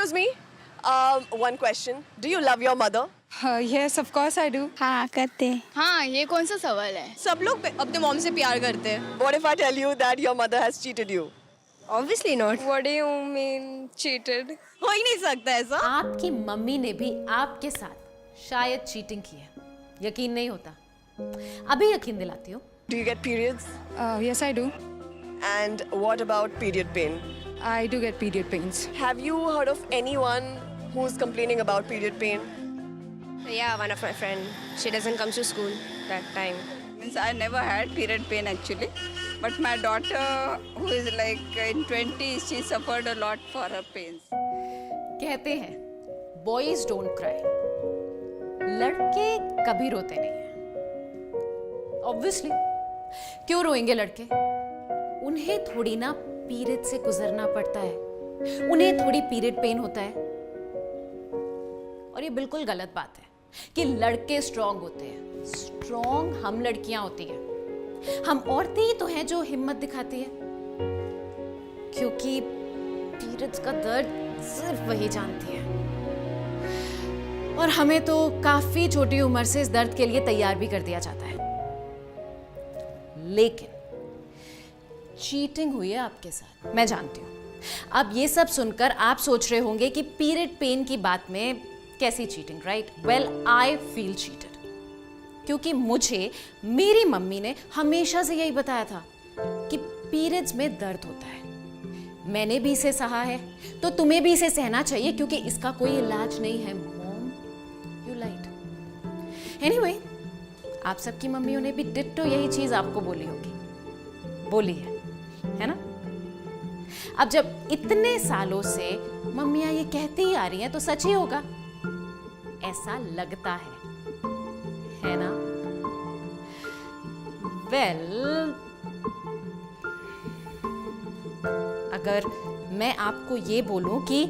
Excuse me. One question. Do you love your mother? Yes, of course I do. हाँ करते हैं। हाँ, ये कौन सा सवाल है? सब लोग अपने मॉम से प्यार करते हैं। What if I tell you that your mother has cheated you? Obviously not. What do you mean cheated? हो ही नहीं सकता ऐसा। आपकी मम्मी ने भी आपके साथ शायद चीटिंग की है। यकीन नहीं होता? अभी यकीन दिलाती हूँ। Do you get periods? Yes, I do. And what about period pain? I do get period pains. Have you heard of anyone who's complaining about period pain? Yeah, one of my friend. She doesn't come to school that time. Means I never had period pain actually, but my daughter who is like in 20s, she suffered a lot for her pains. कहते हैं boys don't cry. लड़के कभी रोते नहीं हैं। Obviously, क्यों रोएंगे लड़के? उन्हें थोड़ी ना पीरियड से गुजरना पड़ता है, उन्हें थोड़ी पीरियड पेन होता है। और ये बिल्कुल गलत बात है कि लड़के स्ट्रांग होते हैं। स्ट्रांग हम लड़कियां होती हैं। हम औरतें ही तो हैं जो हिम्मत दिखाती है, क्योंकि पीरियड्स का दर्द सिर्फ वही जानती है। और हमें तो काफी छोटी उम्र से इस दर्द के लिए तैयार भी कर दिया जाता है। लेकिन चीटिंग हुई है आपके साथ, मैं जानती हूँ। अब ये सब सुनकर आप सोच रहे होंगे कि पीरियड पेन की बात में कैसी cheating, right? Well, I feel cheated, क्योंकि मुझे मेरी मम्मी ने हमेशा से यही बताया था कि पीरियड्स में दर्द होता है। मैंने भी इसे सहा है, तो तुम्हें भी इसे सहना चाहिए, क्योंकि इसका कोई इलाज नहीं है। Mom, you light. एनीवे, आप सबकी मम्मियों ने भी डिट्टो यही चीज आपको बोली होगी, बोली है ना? अब जब इतने सालों से मम्मियां ये कहती ही आ रही हैं, तो सच ही होगा, ऐसा लगता है ना? वेल, अगर मैं आपको ये बोलूं कि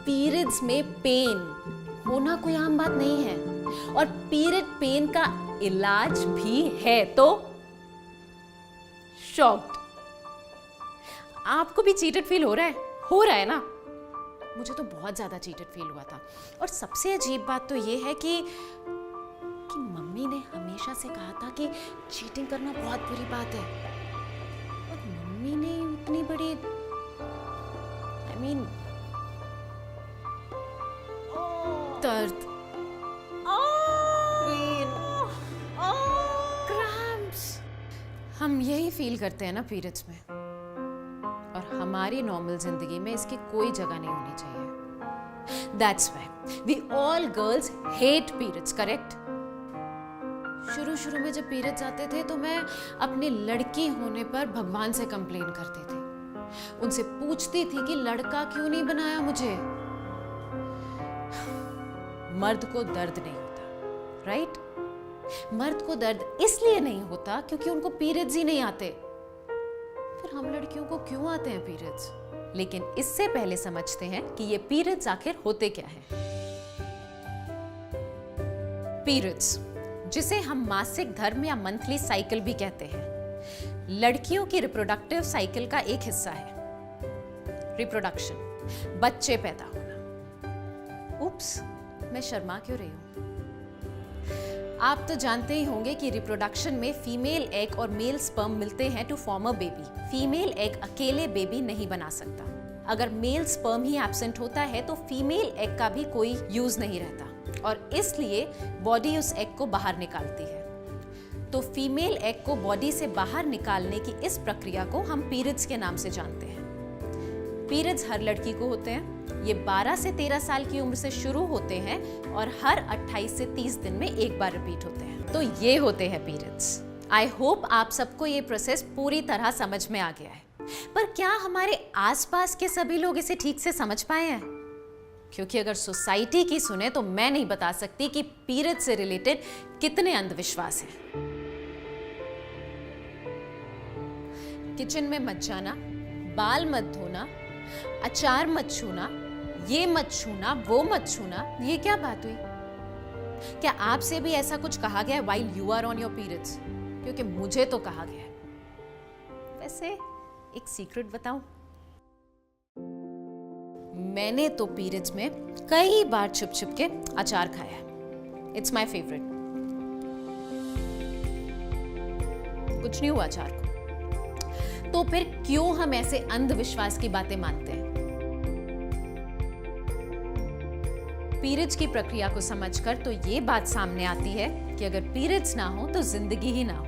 पीरियड्स में पेन होना कोई आम बात नहीं है और पीरियड पेन का इलाज भी है, तो शॉक्ड। आपको भी चीटेड फील हो रहा है? हो रहा है ना? मुझे तो बहुत ज्यादा चीटेड फील हुआ था। और सबसे अजीब बात तो ये है कि मम्मी ने हमेशा से कहा था कि चीटिंग करना बहुत बुरी बात है, और मम्मी ने इतनी बड़ी दर्द, पेन, क्रैम्प्स, हम यही फील करते हैं ना पीरियड्स में, और हमारी नॉर्मल जिंदगी में इसकी कोई जगह नहीं होनी चाहिए। That's why we all girls hate periods, correct? शुरू में जब पीरियड्स आते थे तो मैं अपनी लड़की होने पर भगवान से कंप्लेन करती थी, उनसे पूछती थी कि लड़का क्यों नहीं बनाया मुझे। मर्द को दर्द नहीं होता, राइट? मर्द को दर्द इसलिए नहीं होता क्योंकि उनको पीरियड्स ही नहीं आते। फिर हम लड़कियों को क्यों आते हैं पीरियड्स? लेकिन इससे पहले समझते हैं कि ये पीरियड्स आखिर होते क्या हैं। पीरियड्स, जिसे हम मासिक धर्म या मंथली साइकिल भी कहते हैं, लड़कियों की रिप्रोडक्टिव साइकिल का एक हिस्सा है। रिप्रोडक्शन, बच्चे पैदा होना। उप्स, मैं शर्मा क्यों रही हूं? आप तो जानते ही होंगे कि रिप्रोडक्शन में फीमेल एग और मेल स्पर्म मिलते हैं to form a baby. Female egg अकेले बेबी नहीं बना सकता। अगर मेल स्पर्म ही एब्सेंट होता है तो फीमेल एग का भी कोई यूज नहीं रहता, और इसलिए बॉडी उस एग को बाहर निकालती है। तो फीमेल एग को बॉडी से बाहर निकालने की इस प्रक्रिया को हम पीरियड्स के नाम से जानते हैं। पीरियड्स हर लड़की को होते हैं। ये 12 से 13 साल की उम्र से शुरू होते हैं और हर 28 से 30 दिन में एक बार रिपीट होते हैं। तो ये होते हैं पीरियड्स। आई होप आप सबको ये प्रोसेस पूरी तरह समझ में आ गया है। पर क्या हमारे आसपास के सभी लोग इसे ठीक से समझ पाए हैं? क्योंकि अगर सोसाइटी की सुने तो मैं नहीं बता सकती कि पीरियड से रिलेटेड कितने अंधविश्वास हैं। किचन में मत जाना, बाल मत धोना, अचार मत छूना, ये मत छूना, वो मत छूना, ये क्या बात हुई? क्या आपसे भी ऐसा कुछ कहा गया है while you are on your periods? क्योंकि मुझे तो कहा गया है। वैसे एक सीक्रेट बताऊं? मैंने तो पीरियड्स में कई बार छुप छुप के अचार खाया है। It's my favourite. कुछ नहीं हुआ अचार को। तो फिर क्यों हम ऐसे अंधविश्वास की बातें मानते हैं? पीरियड्स की प्रक्रिया को समझकर तो ये बात सामने आती है कि अगर पीरियड्स ना हो तो जिंदगी ही ना हो।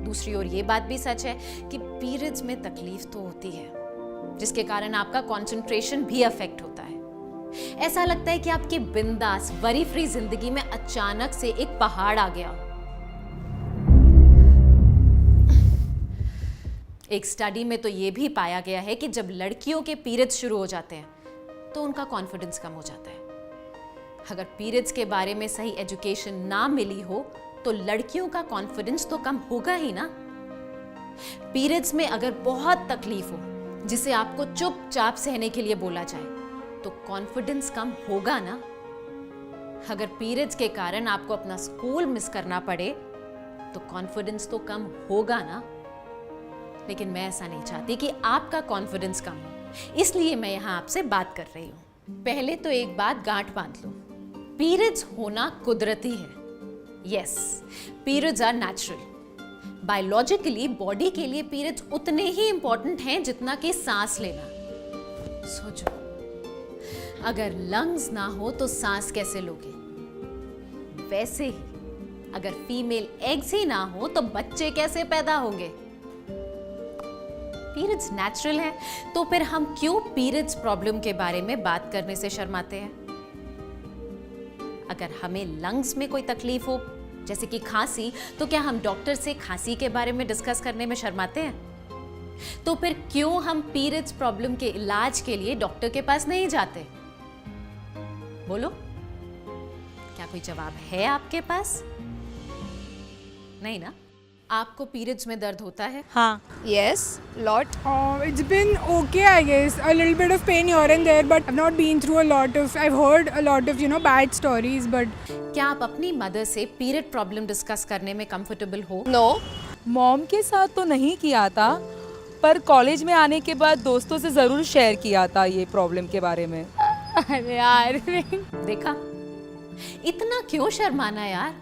दूसरी ओर ये बात भी सच है कि पीरियड्स में तकलीफ तो होती है, जिसके कारण आपका कंसंट्रेशन भी अफेक्ट होता है। ऐसा लगता है कि आपकी बिंदास वरी फ्री जिंदगी में अचानक से एक पहाड़ आ गया। एक स्टडी में तो ये भी पाया गया है कि जब लड़कियों के पीरियड्स शुरू हो जाते हैं तो उनका कॉन्फिडेंस कम हो जाता है। अगर पीरियड्स के बारे में सही एजुकेशन ना मिली हो तो लड़कियों का कॉन्फिडेंस तो कम होगा ही ना। पीरियड्स में अगर बहुत तकलीफ हो जिसे आपको चुपचाप सहने के लिए बोला जाए तो कॉन्फिडेंस कम होगा ना। अगर पीरियड्स के कारण आपको अपना स्कूल मिस करना पड़े तो कॉन्फिडेंस तो कम होगा ना। लेकिन मैं ऐसा नहीं चाहती कि आपका कॉन्फिडेंस कम हो, इसलिए मैं यहां आपसे बात कर रही हूं। पहले तो एक बात गांठ बांध लो, पीरियड्स होना कुदरती है। Yes, periods are natural. Biologically body के लिए पीरियड्स उतने ही इंपॉर्टेंट हैं जितना कि सांस लेना। सोचो, अगर लंग्स ना हो तो सांस कैसे लोगे? वैसे ही अगर फीमेल एग्स ही ना हो तो बच्चे कैसे पैदा होंगे? पीरियड्स नेचुरल है, तो फिर हम क्यों पीरियड्स प्रॉब्लम के बारे में बात करने से शर्माते हैं? अगर हमें लंग्स में कोई तकलीफ हो जैसे कि खांसी, तो क्या हम डॉक्टर से खांसी के बारे में डिस्कस करने में शर्माते हैं? तो फिर क्यों हम पीरियड्स प्रॉब्लम के इलाज के लिए डॉक्टर के पास नहीं जाते? बोलो, क्या कोई जवाब है आपके पास? नहीं ना? आपको पीरियड्स में दर्द होता है? हाँ. Yes, lot. It's been okay, I guess. A little bit of pain here and there, but I've not been through a lot of. I've heard a lot of, bad stories, but. क्या आप अपनी mother से period problem discuss करने में comfortable हो? No. Mom के साथ तो नहीं किया था, पर कॉलेज में आने के बाद दोस्तों से ज़रूर शेयर किया था ये प्रॉब्लम के बारे में। अरे यार. देखा, इतना क्यों शर्माना यार?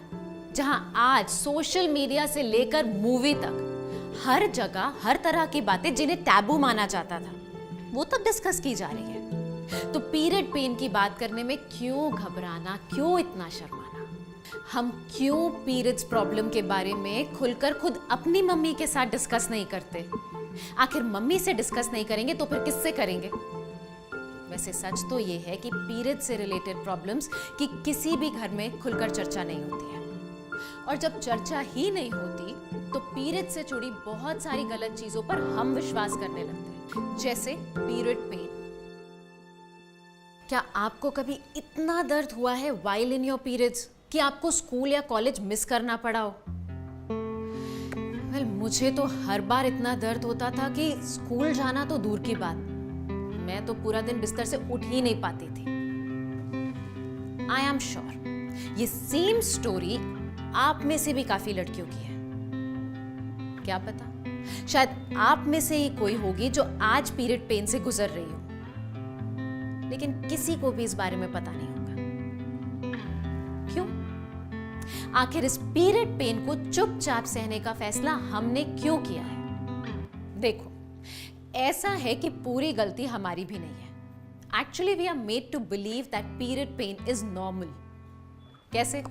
जहां आज सोशल मीडिया से लेकर मूवी तक हर जगह हर तरह की बातें जिन्हें टैबू माना जाता था वो तक डिस्कस की जा रही है। तो पीरियड पेन की बात करने में क्यों घबराना, क्यों इतना शर्माना? हम क्यों पीरियड्स प्रॉब्लम के बारे में खुलकर खुद अपनी मम्मी के साथ डिस्कस नहीं करते? आखिर मम्मी से डिस्कस नहीं करेंगे तो फिर किससे करेंगे? वैसे सच तो ये है कि पीरियड से रिलेटेड प्रॉब्लम्स की किसी भी घर में खुलकर चर्चा नहीं होती है, और जब चर्चा ही नहीं होती तो पीरियड से जुड़ी बहुत सारी गलत चीजों पर हम विश्वास करने लगते हैं, जैसे पीरियड पेन। क्या आपको कभी इतना दर्द हुआ है व्हाइल इन योर पीरियड्स कि आपको स्कूल या कॉलेज मिस करना पड़ा हो? वेल, मुझे तो हर बार इतना दर्द होता था कि स्कूल जाना तो दूर की बात, मैं तो पूरा दिन बिस्तर से उठ ही नहीं पाती थी। आई एम श्योर ये सेम स्टोरी आप में से भी काफी लड़कियों की है। क्या पता, शायद आप में से ही कोई होगी जो आज पीरियड पेन से गुजर रही हो, लेकिन किसी को भी इस बारे में पता नहीं होगा। क्यों? आखिर इस पीरियड पेन को चुपचाप सहने का फैसला हमने क्यों किया है? देखो, ऐसा है कि पूरी गलती हमारी भी नहीं है। Actually we are made to believe that period pain is normal. कैसे?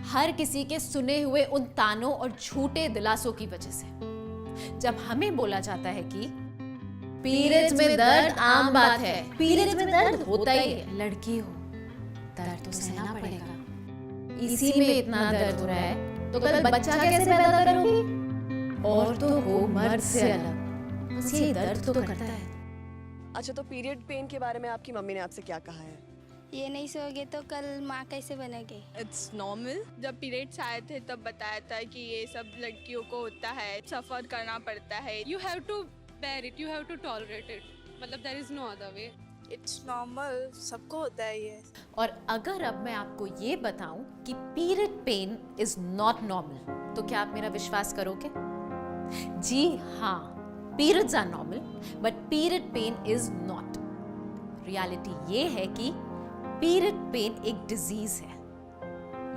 हर किसी के सुने हुए उन तानों और झूठे दिलासों की वजह से। जब हमें बोला जाता है कि पीरियड्स में दर्द आम बात है, पीरियड्स में दर्द होता ही है, लड़की हो दर्द तो सहना पड़ेगा, इसी में इतना दर्द हो रहा है तो कल बच्चा कैसे पैदा करोगी? औरतों को मर्द से अलग बस ये दर्द तो करता है। अच्छा, तो पीरियड पेन के बारे में आपकी मम्मी ने आपसे क्या कहा है? ये नहीं सोओगे तो कल माँ कैसे बनेगी? It's normal. जब पीरियड्स आए थे तब बताया था कि ये सब लड़कियों को होता है, सफ़र करना पड़ता है। You have to bear it, you have to tolerate it. मतलब there is no other way. It's normal, सबको होता है ये। और अगर अब मैं आपको ये बताऊं कि period pain is not normal, तो क्या आप मेरा विश्वास करोगे? जी हाँ, periods are normal but period pain is not. Reality ये है कि पीरियड पेन एक डिजीज है।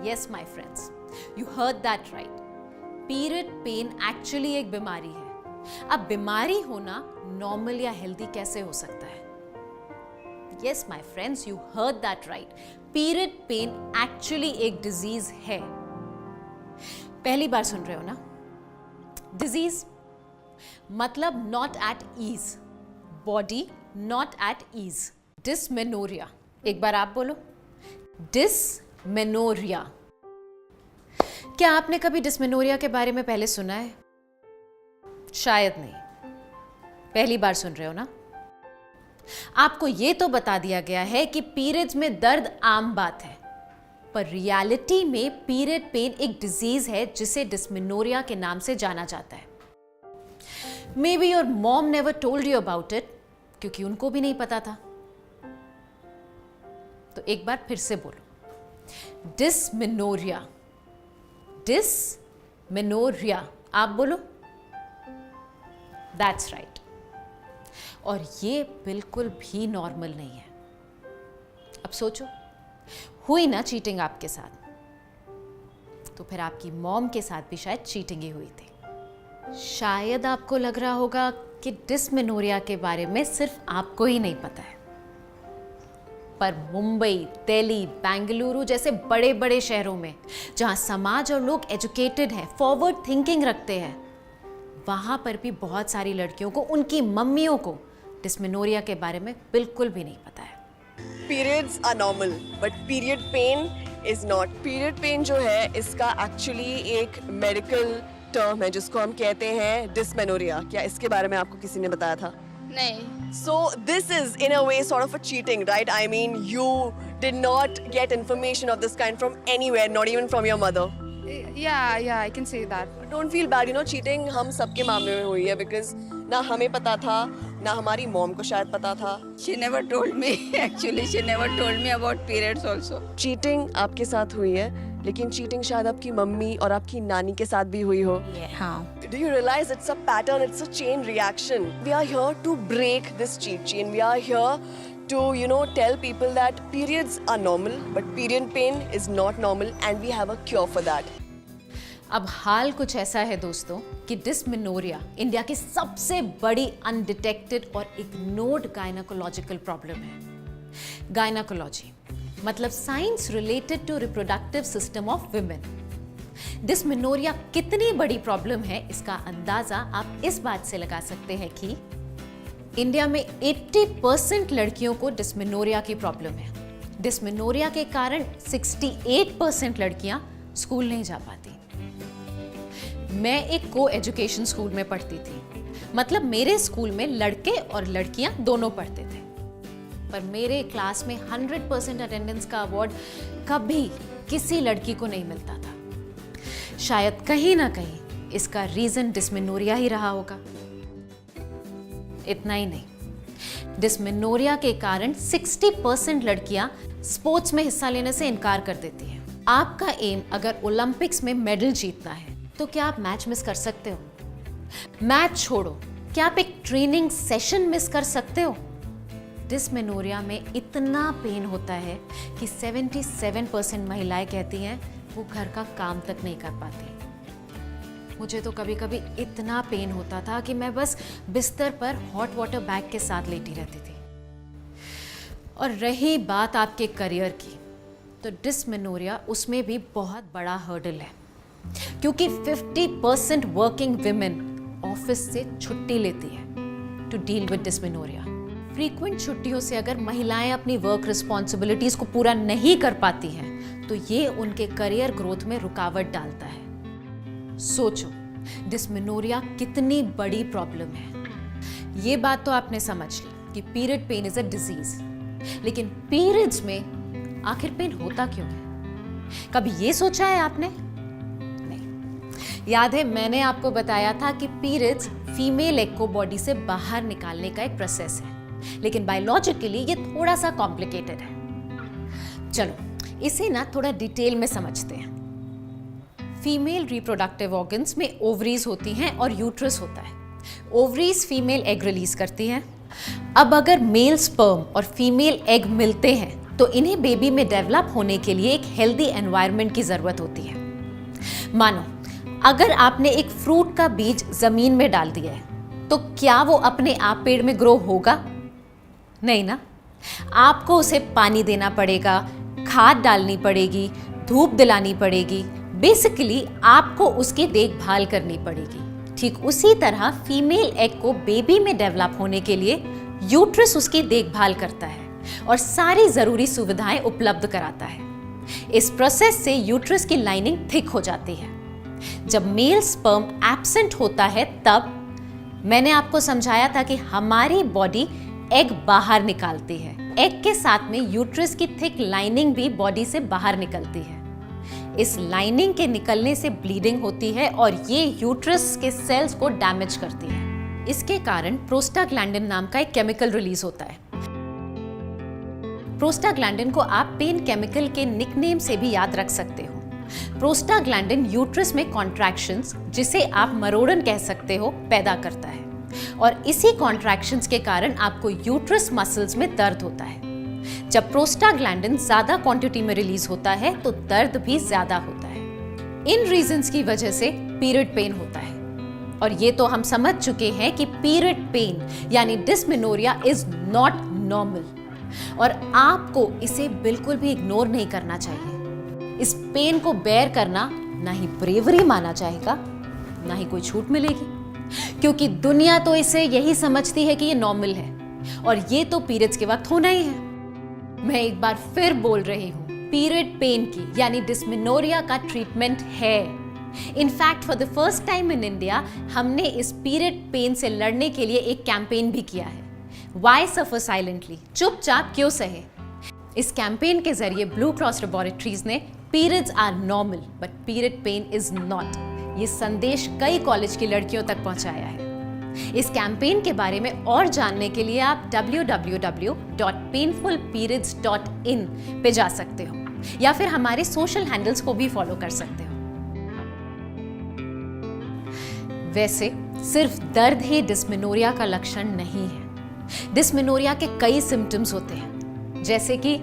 Yes my friends, you heard that right. Period pain actually एक बीमारी है। अब बीमारी होना नॉर्मल या हेल्दी कैसे हो सकता है? Yes my friends, you heard that right. Period pain actually एक डिजीज है। पहली बार सुन रहे हो ना? डिजीज मतलब not at ease, body not at ease. Dysmenorrhoea, एक बार आप बोलो, डिसमेनोरिया। क्या आपने कभी डिसमेनोरिया के बारे में पहले सुना है? शायद नहीं, पहली बार सुन रहे हो ना? आपको यह तो बता दिया गया है कि पीरियड्स में दर्द आम बात है, पर रियलिटी में पीरियड पेन एक डिजीज है जिसे डिसमेनोरिया के नाम से जाना जाता है। May be your mom never told you about it, क्योंकि उनको भी नहीं पता था। तो एक बार फिर से बोलो, डिसमेनोरिया, डिसमेनोरिया। आप बोलो, दैट्स राइट। और ये बिल्कुल भी नॉर्मल नहीं है। अब सोचो, हुई ना चीटिंग आपके साथ, तो फिर आपकी मॉम के साथ भी शायद चीटिंग ही हुई थी। शायद आपको लग रहा होगा कि डिसमेनोरिया के बारे में सिर्फ आपको ही नहीं पता है, पर मुंबई, दिल्ली, बेंगलुरु जैसे बड़े बड़े शहरों में जहां समाज और लोग एजुकेटेड हैं, फॉरवर्ड थिंकिंग रखते हैं, वहां पर भी बहुत सारी लड़कियों को, उनकी मम्मियों को डिसमेनोरिया के बारे में बिल्कुल भी नहीं पता है। Periods are normal, but period pain is not. Period pain जो है इसका actually एक medical term है जिसको हम कहते हैं dysmenorrhea. क्या इसके बारे में आपको किसी ने बताया था? नहीं। So this is in a way sort of a cheating, right? I mean, you did not get information of this kind from anywhere, not even from your mother. Yeah, I can say that. Don't feel bad, you know, cheating हम सबके मामले में हुई है because ना हमें पता था, ना हमारी मॉम को शायद पता था। She never told me. Actually, she never told me about periods also. Cheating आपके साथ हुई है, लेकिन चीटिंग शायद आपकी मम्मी और आपकी नानी के साथ भी हुई हो। हाँ. Do you realize it's a pattern, it's a chain reaction? We are here to break this cheat chain. We are here to, you know, tell people that periods are normal, but period pain is not normal and we have a cure for that. अब हाल कुछ ऐसा है दोस्तों कि dysmenorrhoea India की सबसे बड़ी undetected और इग्नोर्ड गायनाकोलॉजिकल प्रॉब्लम है। गायनाकोलॉजी मतलब science related to reproductive system of women. Dysmenorrhoea कितनी बड़ी प्रॉब्लम है इसका अंदाजा आप इस बात से लगा सकते हैं कि इंडिया में 80% लड़कियों को डिसमेनोरिया की प्रॉब्लम है। डिसमेनोरिया के कारण 68% लड़कियां स्कूल नहीं जा पाती। मैं एक को एजुकेशन स्कूल में पढ़ती थी, मतलब मेरे स्कूल में लड़के और लड़कियां दोनों पढ़ते थे, पर मेरे क्लास में 100% अटेंडेंस का अवार्ड कभी किसी लड़की को नहीं मिलता था। शायद कहीं ना कहीं इसका रीजन डिसमेनोरिया ही रहा होगा। इतना ही नहीं, डिसमेनोरिया के कारण 60% लड़कियां स्पोर्ट्स में हिस्सा लेने से इनकार कर देती हैं। आपका एम अगर ओलंपिक्स में मेडल जीतना है तो क्या आप मैच मिस कर सकते हो? मैच छोड़ो, क्या आप एक ट्रेनिंग सेशन मिस कर सकते हो? डिसमेनोरिया में इतना पेन होता है कि 77% महिलाएं कहती हैं वो घर का काम तक नहीं कर पाती। मुझे तो कभी कभी इतना पेन होता था कि मैं बस बिस्तर पर हॉट वाटर बैग के साथ लेटी रहती थी। और रही बात आपके करियर की, तो डिसमेनोरिया उसमें भी बहुत बड़ा हर्डल है, क्योंकि 50% वर्किंग विमेन ऑफिस से छुट्टी लेती है to deal with dysmenorrhoea. Frequent छुट्टियों से अगर महिलाएं अपनी वर्क रिस्पॉन्सिबिलिटीज को पूरा नहीं कर पाती हैं तो ये उनके करियर ग्रोथ में रुकावट डालता है। सोचो, डिसमेनोरिया कितनी बड़ी प्रॉब्लम है। ये बात तो आपने समझ ली कि period pain is a disease, लेकिन पीरियड्स में आखिर पेन होता क्यों है? कभी ये सोचा है आपने? नहीं। याद है मैंने आपको बताया था कि पीरियड्स फीमेल एग को बॉडी से बाहर निकालने का एक प्रोसेस है, लेकिन बायोलॉजिकली ये थोड़ा सा कॉम्प्लिकेटेड है। चलो इसे ना थोड़ा डिटेल में समझते हैं। फीमेल रिप्रोडक्टिव ऑर्गन्स में ओवरीज होती हैं और यूट्रस होता है। ओवरीज फीमेल एग रिलीज करती हैं, अब अगर मेल स्पर्म और फीमेल एग मिलते हैं तो इन्हें बेबी में डेवलप होने के लिए एक हेल्दी एनवायरनमेंट की जरूरत होती है। मानो अगर आपने एक फ्रूट का बीज जमीन में डाल दिया है तो क्या वो अपने आप पेड़ में ग्रो होगा? नहीं ना, आपको उसे पानी देना पड़ेगा, खाद डालनी पड़ेगी, धूप दिलानी पड़ेगी, बेसिकली आपको उसकी देखभाल करनी पड़ेगी। ठीक उसी तरह फीमेल एग को बेबी में डेवलप होने के लिए यूट्रस उसकी देखभाल करता है और सारी जरूरी सुविधाएं उपलब्ध कराता है। इस प्रोसेस से यूट्रस की लाइनिंग थिक हो जाती है। जब मेल स्पर्म एब्सेंट होता है तब मैंने आपको समझाया था कि हमारी बॉडी एग बाहर निकालती है। एग के साथ में यूट्रस की थिक लाइनिंग भी बॉडी से बाहर निकलती है। इस लाइनिंग के निकलने से ब्लीडिंग होती है और ये यूट्रस के सेल्स को डैमेज करती है। इसके कारण प्रोस्टाग्लैंडिन नाम का एक केमिकल रिलीज होता है। प्रोस्टाग्लैंडिन को आप पेन केमिकल के निकनेम से भी याद रख सकते हो। प्रोस्टाग्लैंडिन यूट्रस में कॉन्ट्रैक्शंस, जिसे आप मरोड़न कह सकते हो, पैदा करता है और इसी कॉन्ट्रैक्शंस के कारण आपको यूट्रस मसल्स में दर्द होता है। जब प्रोस्टाग्लैंडिन ज्यादा क्वांटिटी में रिलीज होता है तो दर्द भी ज्यादा होता है। इन रीजंस की वजह से पीरियड पेन होता है और ये तो हम समझ चुके हैं कि पीरियड पेन यानी डिस्मेनोरिया इज नॉट नॉर्मल और आपको इसे बिल्कुल भी इग्नोर नहीं करना चाहिए। इस पेन को बेयर करना ना ही ब्रेवरी माना जाएगा, ना ही कोई छूट मिलेगी, क्योंकि दुनिया तो इसे यही समझती है कि ये नॉर्मल है और ये तो पीरियड्स के वक्त होना ही है। मैं एक बार फिर बोल रही हूँ, पीरियड पेन की यानी डिस्मेनोरिया का ट्रीटमेंट है। In fact for the first time in India हमने इस पीरियड पेन से लड़ने के लिए एक कैंपेन भी किया है। Why suffer silently? चुपचाप क्यों सहे? इस कैंपेन के जरिए ब्लू क्रॉस लैबोरेटरीज ने periods are normal but period pain is not, ये संदेश कई कॉलेज की लड़कियों तक पहुंचाया है। इस कैंपेन के बारे में और जानने के लिए आप www.painfulperiods.in पे जा सकते हो या फिर हमारे सोशल हैंडल्स को भी फॉलो कर सकते हो। वैसे सिर्फ दर्द ही डिस्मेनोरिया का लक्षण नहीं है। डिस्मेनोरिया के कई सिम्टम्स होते हैं, जैसे कि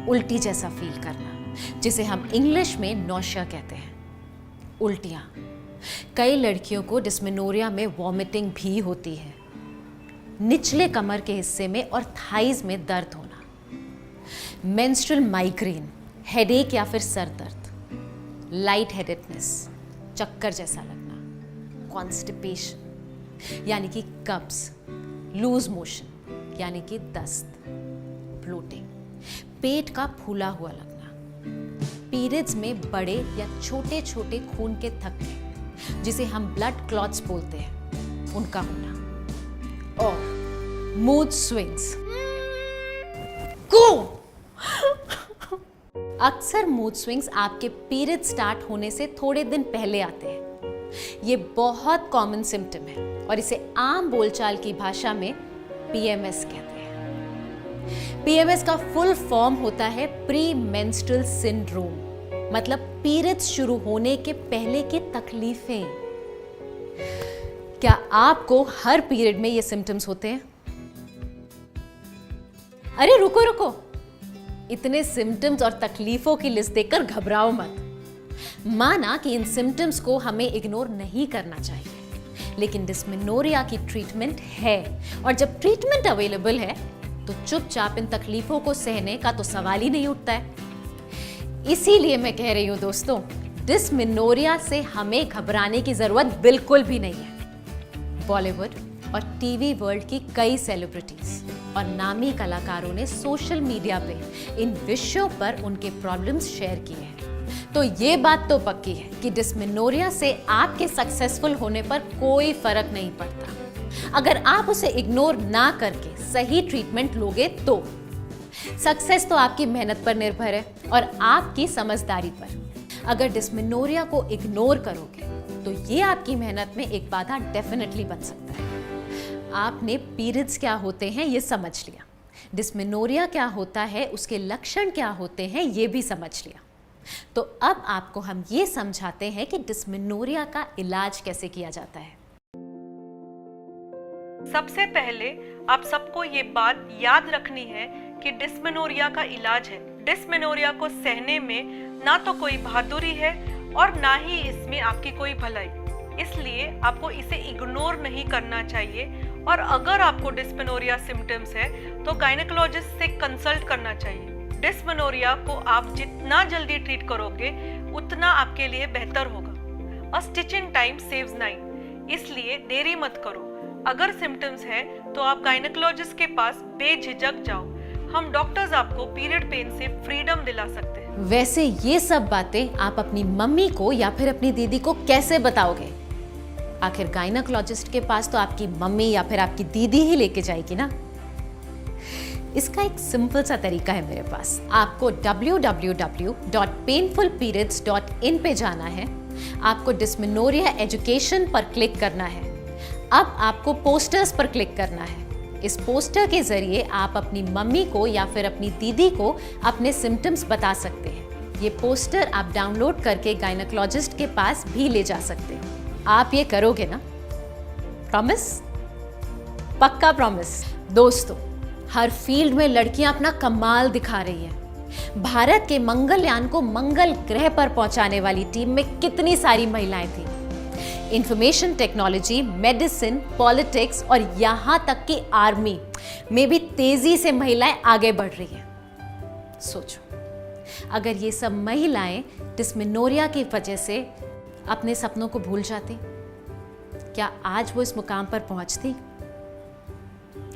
उल्टी जैसा फील करना, जिसे हम इंग्लिश में नौशिया कहते हैं, उल्टियां। कई लड़कियों को डिस्मेनोरिया में वॉमिटिंग भी होती है, निचले कमर के हिस्से में और थाइज में दर्द होना, मेंस्ट्रुअल माइग्रेन, हेडेक या फिर सर दर्द, लाइट हेडेडनेस, चक्कर जैसा लगना, कॉन्स्टिपेशन यानी कि कब्ज, लूज मोशन यानी कि दस्त, ब्लोटिंग, पेट का फूला हुआ लगना, पीरियड्स में बड़े या छोटे छोटे खून के थक्के, जिसे हम ब्लड क्लॉट्स बोलते हैं, उनका होना, और मूड स्विंग्स। अक्सर मूड स्विंग्स आपके पीरियड स्टार्ट होने से थोड़े दिन पहले आते हैं। ये बहुत कॉमन सिम्टम है और इसे आम बोलचाल की भाषा में PMS कहते हैं। PMS का फुल फॉर्म होता है प्री मेंस्ट्रुअल सिंड्रोम, मतलब पीरियड्स शुरू होने के पहले की तकलीफें। क्या आपको हर पीरियड में ये सिम्टम्स होते हैं? अरे रुको रुको, इतने सिम्टम्स और तकलीफों की लिस्ट देखकर घबराओ मत। माना कि इन सिम्टम्स को हमें इग्नोर नहीं करना चाहिए, लेकिन डिस्मेनोरिया की ट्रीटमेंट है और जब ट्रीटमेंट अवेलेबल है तो चुपचाप इन तकलीफों को सहने का तो सवाल ही नहीं उठता है। इसीलिए मैं कह रही हूं दोस्तों, डिस्मेनोरिया से हमें घबराने की जरूरत बिल्कुल भी नहीं है। बॉलीवुड और टीवी वर्ल्ड की कई सेलिब्रिटीज और नामी कलाकारों ने सोशल मीडिया पे इन विषयों पर उनके प्रॉब्लम्स शेयर किए हैं। तो ये बात तो पक्की है कि डिस्मेनोरिया से आपके सक्सेसफुल होने पर कोई फर्क नहीं पड़ता। अगर आप उसे इग्नोर ना करके सही ट्रीटमेंट लोगे तो सक्सेस तो आपकी मेहनत पर निर्भर है और आपकी समझदारी पर। अगर डिस्मेनोरिया को इग्नोर करोगे तो ये आपकी मेहनत में एक बाधा डेफिनेटली बन सकता है। आपने पीरियड्स क्या होते हैं ये समझ लिया, डिस्मेनोरिया क्या होता है, उसके लक्षण क्या होते हैं ये भी समझ लिया। तो अब आपको हम ये समझाते हैं कि डिस्मेनोरिया का इलाज कैसे किया जाता है। सबसे पहले आप सबको ये बात याद रखनी है कि डिस्मेनोरिया का इलाज है। डिस्मेनोरिया को सहने में ना तो कोई बहादुरी है और ना ही इसमें आपकी कोई भलाई, इसलिए आपको इसे इग्नोर नहीं करना चाहिए। और अगर आपको डिस्मेनोरिया सिम्टम्स है तो गायनेकोलॉजिस्ट से कंसल्ट करना चाहिए। डिस्मेनोरिया को आप जितना जल्दी ट्रीट करोगे उतना आपके लिए बेहतर होगा। अ स्टिच इन टाइम सेव्स 9, इसलिए देरी मत करो। अगर सिम्टम्स है तो आप गायनेकोलॉजिस्ट के पास बेझिझक जाओ। हम डॉक्टर्स आपको पीरियड पेन से फ्रीडम दिला सकते हैं। वैसे ये सब बातें आप अपनी मम्मी को या फिर अपनी दीदी को कैसे बताओगे? आखिर गायनेकोलॉजिस्ट के पास तो आपकी मम्मी या फिर आपकी दीदी ही लेके जाएगी ना। इसका एक सिंपल सा तरीका है मेरे पास। आपको www.painfulperiods.in पे जाना है। आपको डिस्मेनोरिया एजुकेशन पर क्लिक करना है। अब आपको पोस्टर्स पर क्लिक करना है। इस पोस्टर के जरिए आप अपनी मम्मी को या फिर अपनी दीदी को अपने सिम्टम्स बता सकते हैं। ये पोस्टर आप डाउनलोड करके गायनेकोलॉजिस्ट के पास भी ले जा सकते हैं। आप ये करोगे ना? प्रॉमिस? पक्का प्रॉमिस। दोस्तों, हर फील्ड में लड़कियां अपना कमाल दिखा रही हैं। भारत के मंगलयान को मंगल ग्रह पर पहुंचाने वाली टीम में कितनी सारी महिलाएं थी। इंफॉर्मेशन टेक्नोलॉजी, मेडिसिन, पॉलिटिक्स और यहां तक कि आर्मी में भी तेजी से महिलाएं आगे बढ़ रही हैं। सोचो, अगर ये सब महिलाएं डिस्मेनोरिया की वजह से अपने सपनों को भूल जाती, क्या आज वो इस मुकाम पर पहुंचती?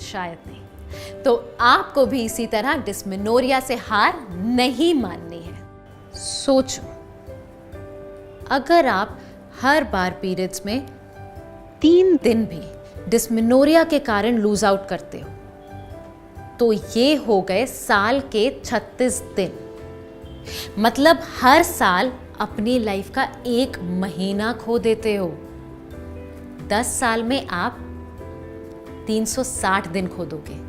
शायद नहीं। तो आपको भी इसी तरह डिस्मेनोरिया से हार नहीं माननी है। सोचो, अगर आप हर बार पीरियड्स में 3 दिन भी डिस्मेनोरिया के कारण लूज आउट करते हो तो ये हो गए साल के 36 दिन। मतलब हर साल अपनी लाइफ का 1 महीना खो देते हो। 10 साल में आप 360 दिन खो दोगे।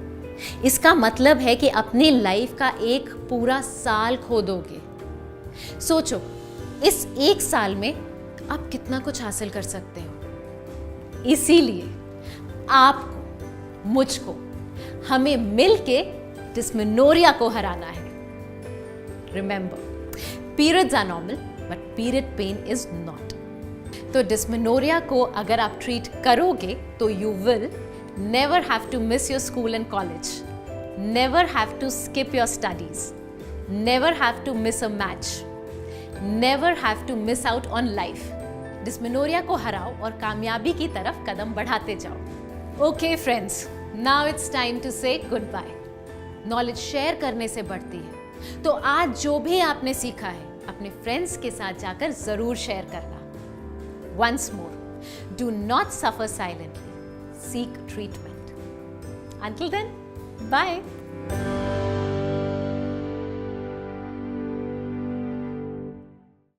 इसका मतलब है कि अपनी लाइफ का एक पूरा साल खो दोगे। सोचो, इस 1 साल में आप कितना कुछ हासिल कर सकते हो। इसीलिए आपको, मुझको, हमें मिलके डिस्मेनोरिया को हराना है। Remember, periods are normal but period pain is not. तो डिस्मेनोरिया को अगर आप ट्रीट करोगे तो you will never have to miss your school and college, never have to skip your studies, never have to miss a match, never have to miss out on life. Dysmenorrhoea को हराओ और कामयाबी की तरफ कदम बढ़ाते जाओ। Okay friends, now it's time to say goodbye. Knowledge share करने से बढ़ती है, तो आज जो भी आपने सीखा है अपने फ्रेंड्स के साथ जाकर जरूर शेयर करना। Once more, do not suffer silently. Seek treatment. Until then, bye.